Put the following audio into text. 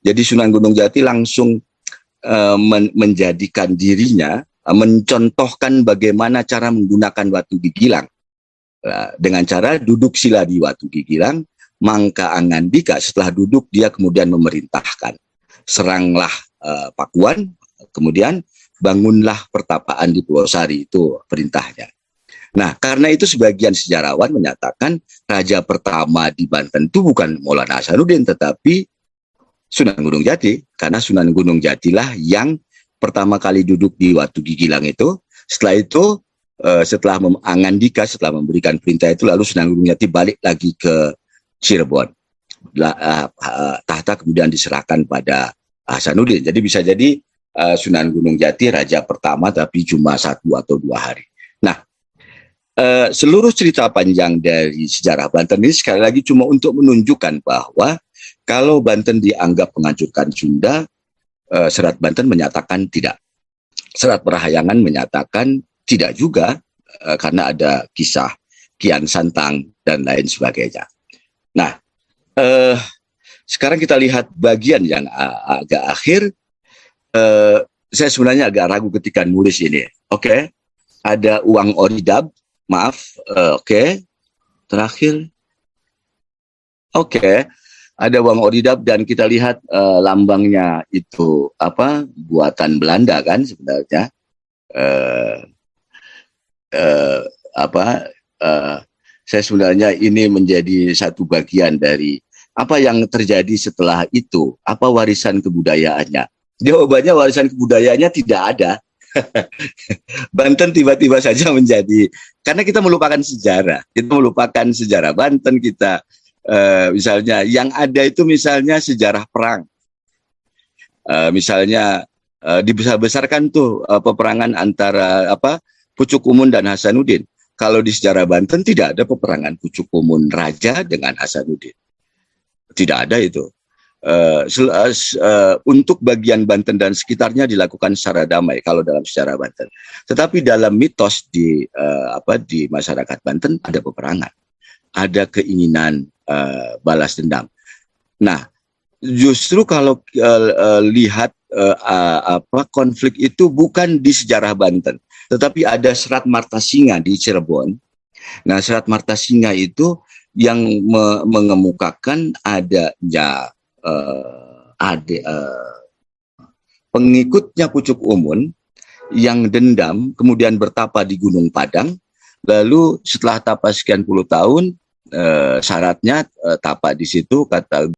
Jadi Sunan Gunung Jati langsung menjadikan dirinya, mencontohkan bagaimana cara menggunakan Watu Gigilang. Dengan cara duduk sila di Watu Gigilang, mangka Angandika. Setelah duduk dia kemudian memerintahkan, seranglah Pakuan, kemudian bangunlah pertapaan di Pulau Sari, itu perintahnya. Nah, karena itu sebagian sejarawan menyatakan raja pertama di Banten itu bukan Maulana Hasanuddin, tetapi Sunan Gunung Jati, karena Sunan Gunung Jatilah yang pertama kali duduk di Watu Gigilang itu. Setelah itu, setelah Angandika, setelah memberikan perintah itu, lalu Sunan Gunung Jati balik lagi ke Cirebon. Tahta kemudian diserahkan pada Hasanuddin. Jadi bisa jadi Sunan Gunung Jati raja pertama, tapi cuma 1 atau 2 hari. Nah, seluruh cerita panjang dari sejarah Banten ini sekali lagi cuma untuk menunjukkan bahwa kalau Banten dianggap menghancurkan Sunda, Serat Banten menyatakan tidak. Serat Parahyangan menyatakan tidak juga, karena ada kisah Kian Santang dan lain sebagainya. Nah, sekarang kita lihat bagian yang agak akhir. Saya sebenarnya agak ragu ketika nulis ini. Oke, ada uang oridab, maaf. Oke, terakhir. Oke. Ada uang oridab dan kita lihat lambangnya itu apa, buatan Belanda kan sebenarnya. Saya sebenarnya ini menjadi satu bagian dari apa yang terjadi setelah itu, apa warisan kebudayaannya. Jawabannya warisan kebudayaannya tidak ada. Banten tiba-tiba saja menjadi, karena kita melupakan sejarah Banten kita. Misalnya yang ada itu misalnya sejarah perang, misalnya dibesar-besarkan tuh peperangan antara Pucuk Umun dan Hasanuddin. Kalau di sejarah Banten tidak ada peperangan Pucuk Umun Raja dengan Hasanuddin, tidak ada itu. Untuk bagian Banten dan sekitarnya dilakukan secara damai kalau dalam sejarah Banten. Tetapi dalam mitos di masyarakat Banten ada peperangan, ada keinginan balas dendam. Nah, justru kalau lihat konflik itu bukan di sejarah Banten, tetapi ada Serat Martasinga di Cirebon. Nah, Serat Martasinga itu yang mengemukakan adanya pengikutnya Pucuk Umun yang dendam kemudian bertapa di Gunung Padang. Lalu setelah tapa sekian puluh tahun, syaratnya tapa di situ, kata